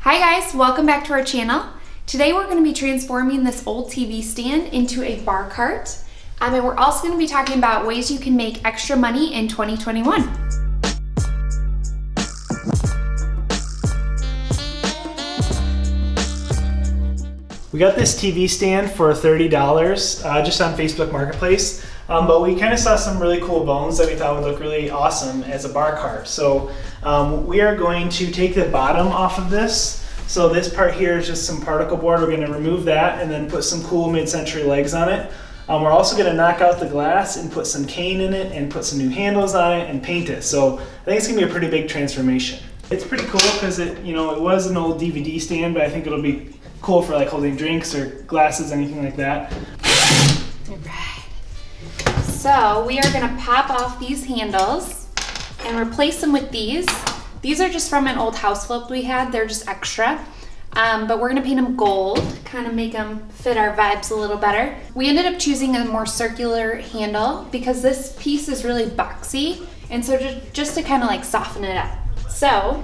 Hi guys, welcome back to our channel. Today we're going to be transforming this old TV stand into a bar cart. And we're also going to be talking about ways you can make extra money in 2021. We got this TV stand for $30 just on Facebook Marketplace, but we kind of saw some really cool bones that we thought would look really awesome as a bar cart. So we are going to take the bottom off of this. So this part here is just some particle board. We're going to remove that and then put some cool mid-century legs on it. We're also going to knock out the glass and put some cane in it and put some new handles on it and paint it. So I think it's going to be a pretty big transformation. It's pretty cool because it was an old DVD stand, but I think it'll be cool for like holding drinks or glasses, anything like that. All right. So we are going to pop off these handles and replace them with these. These are just from an old house flip we had. They're just extra. But we're gonna paint them gold, kind of make them fit our vibes a little better. We ended up choosing a more circular handle because this piece is really boxy, and so just to kind of like soften it up. So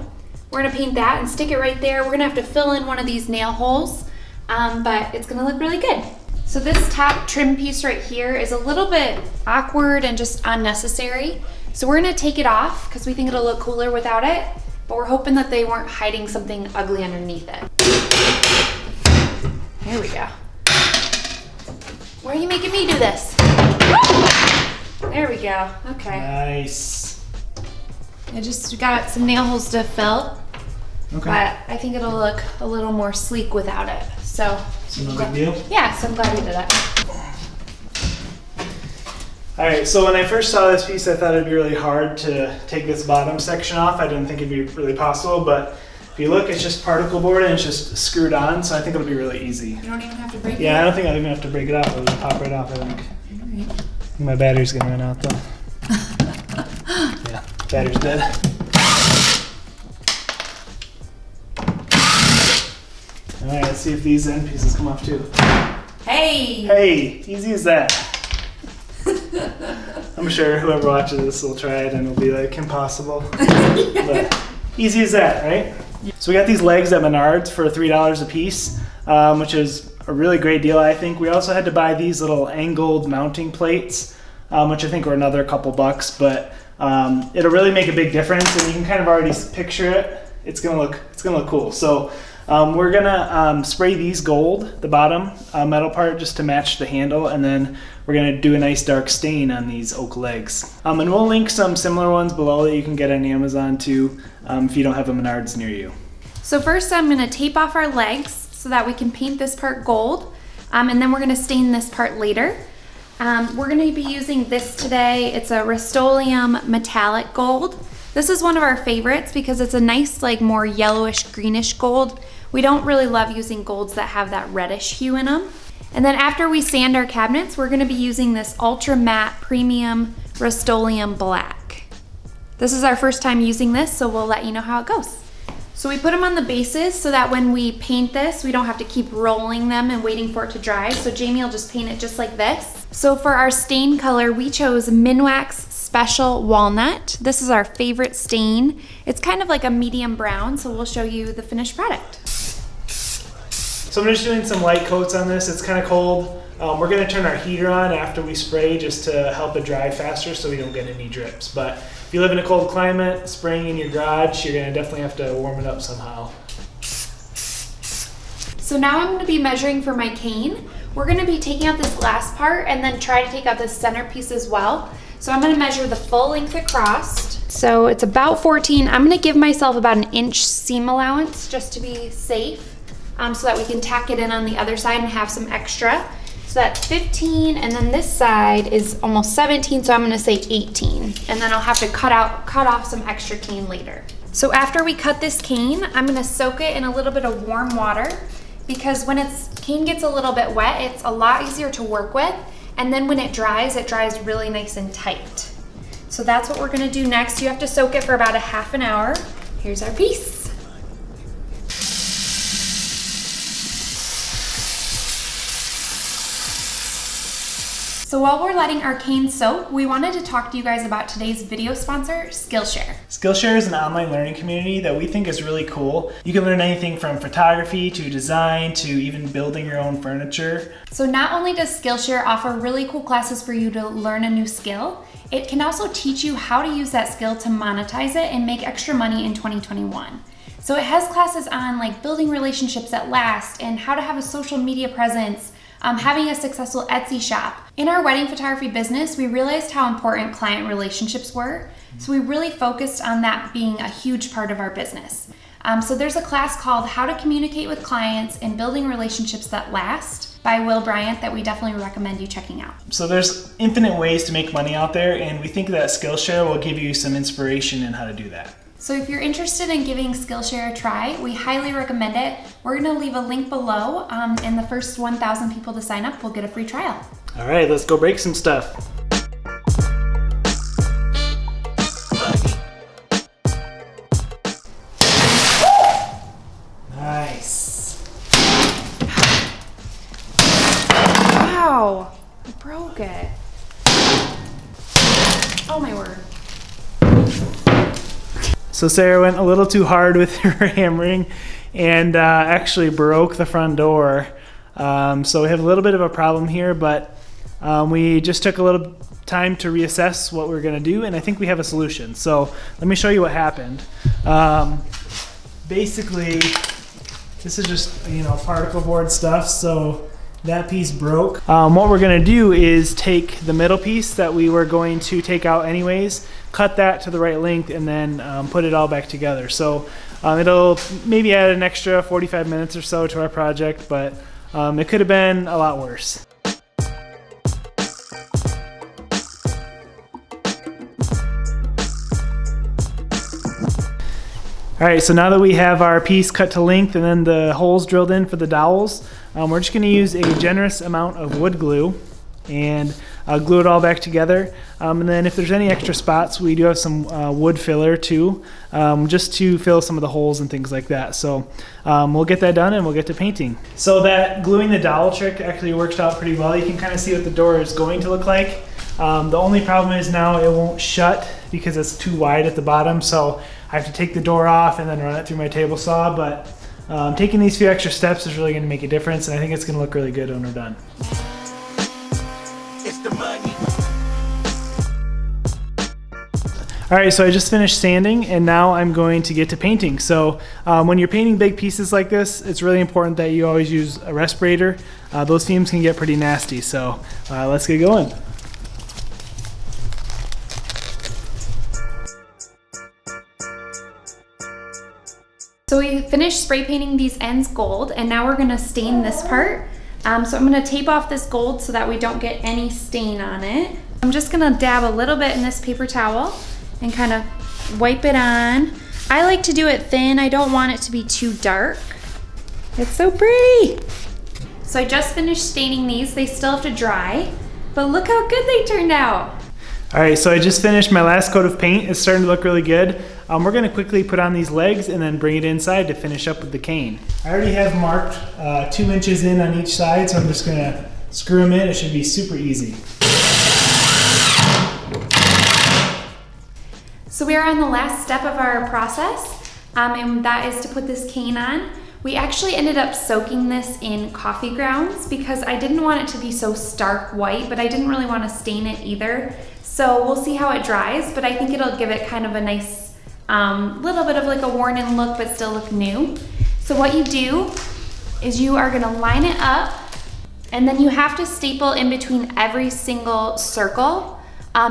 we're gonna paint that and stick it right there. We're gonna have to fill in one of these nail holes, but it's gonna look really good. So this top trim piece right here is a little bit awkward and just unnecessary. So we're gonna take it off because we think it'll look cooler without it, but we're hoping that they weren't hiding something ugly underneath it. There we go. Why are you making me do this? There we go, okay. Nice. I just got some nail holes to fill, Okay. but I think it'll look a little more sleek without it. So no big deal? Yeah, so I'm glad we did that. All right, so when I first saw this piece, I thought it'd be really hard to take this bottom section off. I didn't think it'd be really possible, but if you look, it's just particle board and it's just screwed on, so I think it'll be really easy. You don't even have to break it? Yeah, I don't think I'll even have to break it off. It'll just pop right off, I think. All right. My battery's gonna run out though. Yeah, battery's dead. All right, let's see if these end pieces come off too. Hey! Hey, easy as that. I'm sure whoever watches this will try it and it'll be like impossible. But easy as that, right? So we got these legs at Menards for $3 a piece, which is a really great deal, I think. We also had to buy these little angled mounting plates, which I think were another couple bucks, but it'll really make a big difference, and you can kind of already picture it. It's gonna look cool. So we're gonna spray these gold, the bottom metal part, just to match the handle, and then we're gonna do a nice dark stain on these oak legs. And we'll link some similar ones below that you can get on Amazon too, if you don't have a Menards near you. So first I'm gonna tape off our legs so that we can paint this part gold, and then we're gonna stain this part later. We're gonna be using this today. It's a Rust-Oleum metallic gold. This is one of our favorites because it's a nice, like, more yellowish greenish gold. We don't really love using golds that have that reddish hue in them. And then after we sand our cabinets, we're gonna be using this ultra matte premium Rust-Oleum black. This is our first time using this, so we'll let you know how it goes. So we put them on the bases so that when we paint this, we don't have to keep rolling them and waiting for it to dry. So Jamie will just paint it just like this. So for our stain color, we chose Minwax Special Walnut. This is our favorite stain. It's kind of like a medium brown, so we'll show you the finished product. So I'm just doing some light coats on this. It's kind of cold. We're gonna turn our heater on after we spray just to help it dry faster so we don't get any drips. But if you live in a cold climate, spraying in your garage, you're gonna definitely have to warm it up somehow. So now I'm gonna be measuring for my cane. We're gonna be taking out this glass part and then try to take out this center piece as well. So I'm gonna measure the full length across. So it's about 14. I'm gonna give myself about an inch seam allowance just to be safe, so that we can tack it in on the other side and have some extra. So that's 15, and then this side is almost 17, so I'm gonna say 18. And then I'll have to cut off some extra cane later. So after we cut this cane, I'm gonna soak it in a little bit of warm water, because when cane gets a little bit wet, it's a lot easier to work with, and then when it dries really nice and tight. So that's what we're gonna do next. You have to soak it for about a half an hour. Here's our piece. So while we're letting our cane soak, we wanted to talk to you guys about today's video sponsor, Skillshare. Skillshare is an online learning community that we think is really cool. You can learn anything from photography to design to even building your own furniture. So not only does Skillshare offer really cool classes for you to learn a new skill, it can also teach you how to use that skill to monetize it and make extra money in 2021. So it has classes on like building relationships that last and how to have a social media presence, having a successful Etsy shop. In our wedding photography business, we realized how important client relationships were. So we really focused on that being a huge part of our business. So there's a class called How to Communicate with Clients and Building Relationships That Last by Will Bryant that we definitely recommend you checking out. So there's infinite ways to make money out there, and we think that Skillshare will give you some inspiration in how to do that. So if you're interested in giving Skillshare a try, we highly recommend it. We're gonna leave a link below, and the first 1,000 people to sign up will get a free trial. All right, let's go break some stuff. Nice. Wow, I broke it. Oh my word. So Sarah went a little too hard with her hammering and actually broke the front door. So we have a little bit of a problem here, but we just took a little time to reassess what we're gonna do, and I think we have a solution. So let me show you what happened. Basically, this is just, particle board stuff, so that piece broke. What we're gonna do is take the middle piece that we were going to take out anyways, cut that to the right length, and then put it all back together. So it'll maybe add an extra 45 minutes or so to our project, but it could have been a lot worse. All right, so now that we have our piece cut to length and then the holes drilled in for the dowels, we're just gonna use a generous amount of wood glue and glue it all back together. And then if there's any extra spots, we do have some wood filler too, just to fill some of the holes and things like that. So we'll get that done and we'll get to painting. So that gluing the dowel trick actually works out pretty well. You can kind of see what the door is going to look like. The only problem is now it won't shut because it's too wide at the bottom. So I have to take the door off and then run it through my table saw. But taking these few extra steps is really going to make a difference, and I think it's going to look really good when we're done. All right, so I just finished sanding and now I'm going to get to painting. So when you're painting big pieces like this, it's really important that you always use a respirator. Those fumes can get pretty nasty, so let's get going. So we finished spray painting these ends gold, and now we're gonna stain this part. So I'm gonna tape off this gold so that we don't get any stain on it. I'm just gonna dab a little bit in this paper towel and kind of wipe it on. I like to do it thin. I don't want it to be too dark. It's so pretty. So I just finished staining these. They still have to dry, but look how good they turned out. All right, so I just finished my last coat of paint. It's starting to look really good. We're gonna quickly put on these legs and then bring it inside to finish up with the cane. I already have marked 2 inches in on each side, so I'm just gonna screw them in. It should be super easy. So we are on the last step of our process, and that is to put this cane on. We actually ended up soaking this in coffee grounds because I didn't want it to be so stark white, but I didn't really want to stain it either. So we'll see how it dries, but I think it'll give it kind of a nice little bit of like a worn in look, but still look new. So what you do is you are gonna line it up, and then you have to staple in between every single circle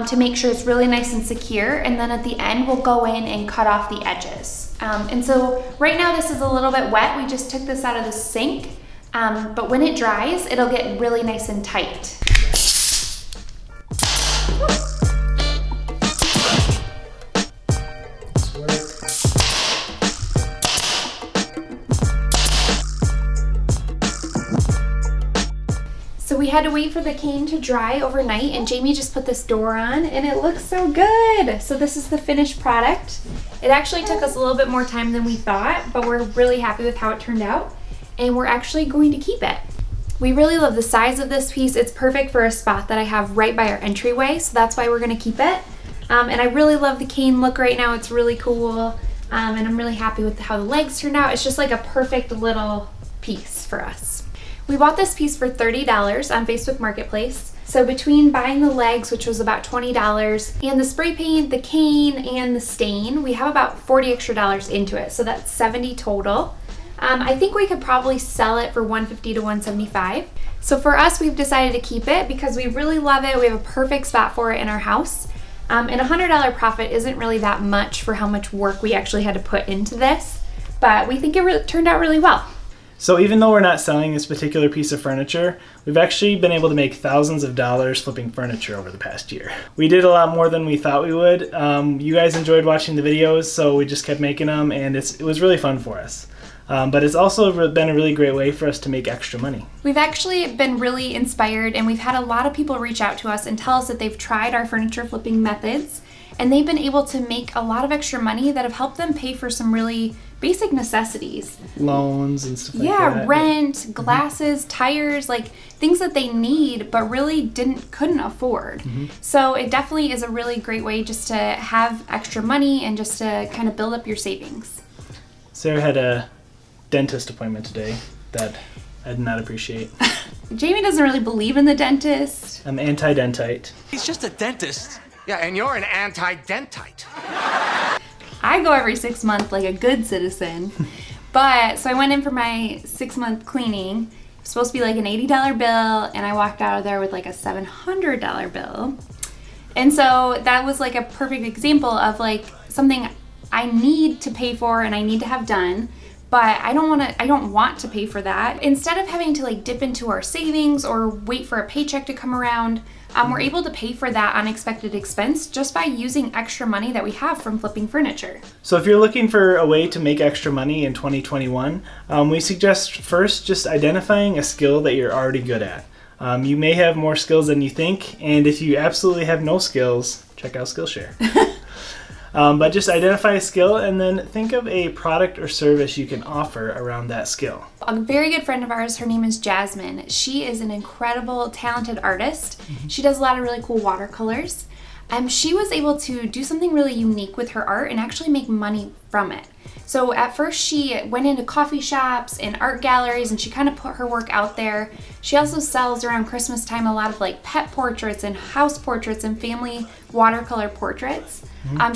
to make sure it's really nice and secure. And then at the end, we'll go in and cut off the edges. And so right now this is a little bit wet. We just took this out of the sink, but when it dries, it'll get really nice and tight. So we had to wait for the cane to dry overnight, and Jamie just put this door on and it looks so good. So this is the finished product. It actually took us a little bit more time than we thought, but we're really happy with how it turned out, and we're actually going to keep it. We really love the size of this piece. It's perfect for a spot that I have right by our entryway, so that's why we're gonna keep it. And I really love the cane look right now. It's really cool. And I'm really happy with how the legs turned out. It's just like a perfect little piece for us. We bought this piece for $30 on Facebook Marketplace. So between buying the legs, which was about $20, and the spray paint, the cane, and the stain, we have about $40 extra into it. So that's $70 total. I think we could probably sell it for $150 to $175. So for us, we've decided to keep it because we really love it. We have a perfect spot for it in our house. And a $100 profit isn't really that much for how much work we actually had to put into this, but we think it turned out really well. So even though we're not selling this particular piece of furniture, we've actually been able to make thousands of dollars flipping furniture over the past year. We did a lot more than we thought we would. You guys enjoyed watching the videos, so we just kept making them, and it was really fun for us. But it's also been a really great way for us to make extra money. We've actually been really inspired, and we've had a lot of people reach out to us and tell us that they've tried our furniture flipping methods, and they've been able to make a lot of extra money that have helped them pay for some really basic necessities. Loans and stuff like that. Yeah, rent, glasses, tires, like things that they need but really couldn't afford. So it definitely is a really great way just to have extra money and just to kind of build up your savings. Sarah had a dentist appointment today that I did not appreciate. Jamie doesn't really believe in the dentist. I'm anti-dentite. He's just a dentist. Yeah, and you're an anti-dentite. I go every 6 months like a good citizen. So I went in for my 6-month cleaning. It was supposed to be like an $80 bill, and I walked out of there with like a $700 bill. And so that was like a perfect example of like something I need to pay for and I need to have done. But I don't want to pay for that. Instead of having to like dip into our savings or wait for a paycheck to come around, we're able to pay for that unexpected expense just by using extra money that we have from flipping furniture. So if you're looking for a way to make extra money in 2021, we suggest first just identifying a skill that you're already good at. You may have more skills than you think, and if you absolutely have no skills, check out Skillshare. But just identify a skill and then think of a product or service you can offer around that skill. A very good friend of ours, her name is Jasmine. She is an incredible, talented artist. She does a lot of really cool watercolors. She was able to do something really unique with her art and actually make money from it. So at first she went into coffee shops and art galleries and she kind of put her work out there. She also sells around Christmas time a lot of like pet portraits and house portraits and family watercolor portraits.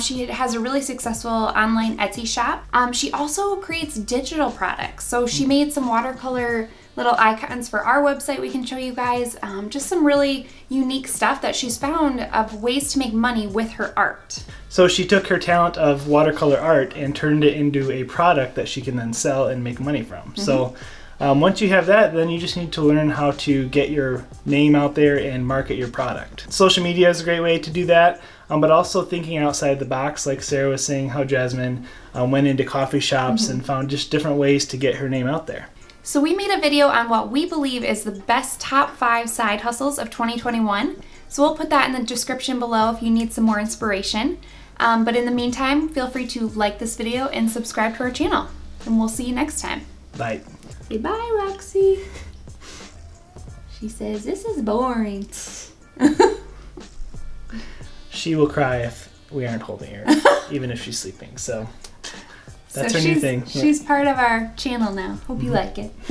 She has a really successful online Etsy shop. She also creates digital products. So she made some watercolor little icons for our website we can show you guys. Just some really unique stuff that she's found of ways to make money with her art. So she took her talent of watercolor art and turned it into a product that she can then sell and make money from. So once you have that, then you just need to learn how to get your name out there and market your product. Social media is a great way to do that, but also thinking outside the box, like Sarah was saying, how Jasmine went into coffee shops and found just different ways to get her name out there. So we made a video on what we believe is the best top 5 side hustles of 2021. So we'll put that in the description below if you need some more inspiration. But in the meantime, feel free to like this video and subscribe to our channel. And we'll see you next time. Bye. Say bye, Roxy. She says, this is boring. She will cry if we aren't holding her, even if she's sleeping. So that's her new thing. She's part of our channel now. Hope you like it.